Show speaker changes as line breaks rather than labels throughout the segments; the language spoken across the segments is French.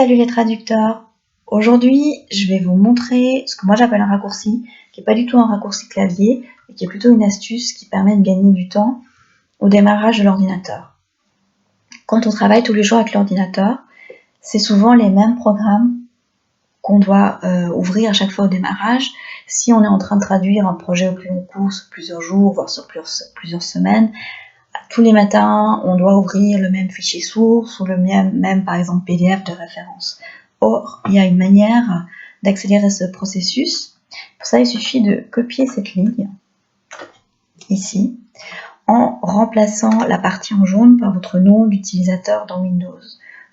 Salut les traducteurs. Aujourd'hui, je vais vous montrer ce que moi j'appelle un raccourci, qui n'est pas du tout un raccourci clavier, mais qui est plutôt une astuce qui permet de gagner du temps au démarrage de l'ordinateur. Quand on travaille tous les jours avec l'ordinateur, c'est souvent les mêmes programmes qu'on doit ouvrir à chaque fois au démarrage. Si on est en train de traduire un projet au plus long cours sur plusieurs jours, voire sur plusieurs semaines, tous les matins, on doit ouvrir le même fichier source ou le même par exemple PDF de référence. Or, il y a une manière d'accélérer ce processus. Pour ça, il suffit de copier cette ligne, ici, en remplaçant la partie en jaune par votre nom d'utilisateur dans Windows.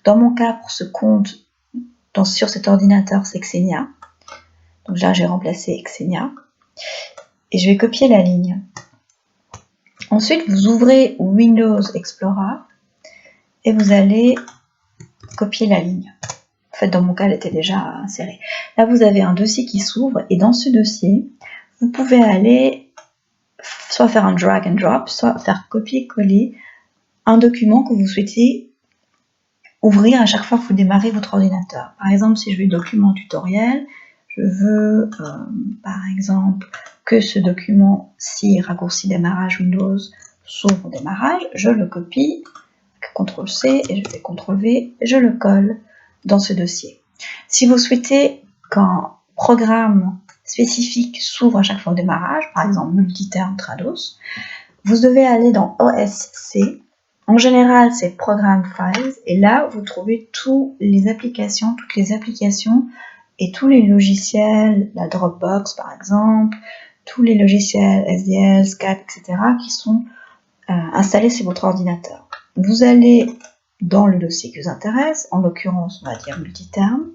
Dans mon cas, pour ce compte, sur cet ordinateur, c'est Xenia. Donc là, j'ai remplacé Xenia. Et je vais copier la ligne. Ensuite, vous ouvrez Windows Explorer et vous allez copier la ligne. En fait, dans mon cas, elle était déjà insérée. Là, vous avez un dossier qui s'ouvre et dans ce dossier, vous pouvez aller soit faire un drag and drop, soit faire copier-coller un document que vous souhaitez ouvrir à chaque fois que vous démarrez votre ordinateur. Par exemple, si je veux document tutoriel, je veux par exemple que ce document-ci, raccourci démarrage Windows, s'ouvre au démarrage, je le copie, CTRL-C et je fais CTRL-V, et je le colle dans ce dossier. Si vous souhaitez qu'un programme spécifique s'ouvre à chaque fois au démarrage, par exemple multiterm Trados, vous devez aller dans OSC. En général, c'est Program Files, et là, vous trouvez toutes les applications et tous les logiciels, la Dropbox par exemple, tous les logiciels SDL, SCAD, etc. qui sont installés sur votre ordinateur. Vous allez dans le dossier qui vous intéresse, en l'occurrence, on va dire multiterm,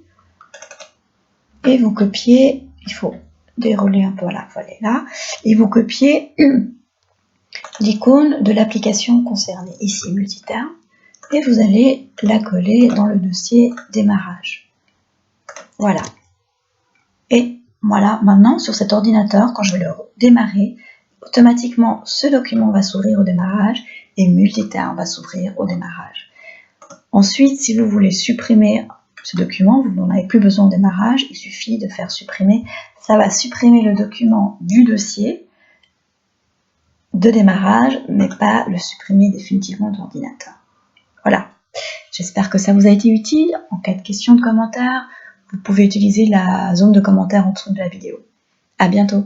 et vous copiez, il faut dérouler un peu, voilà, voilà, là, et vous copiez l'icône de l'application concernée, ici multiterm, et vous allez la coller dans le dossier démarrage. Voilà. Et voilà, maintenant, sur cet ordinateur, quand je vais le démarrer, automatiquement, ce document va s'ouvrir au démarrage et multiterm va s'ouvrir au démarrage. Ensuite, si vous voulez supprimer ce document, vous n'en avez plus besoin au démarrage, il suffit de faire supprimer. Ça va supprimer le document du dossier de démarrage, mais pas le supprimer définitivement de l'ordinateur. Voilà. J'espère que ça vous a été utile. En cas de questions, de commentaires, vous pouvez utiliser la zone de commentaires en dessous de la vidéo. À bientôt.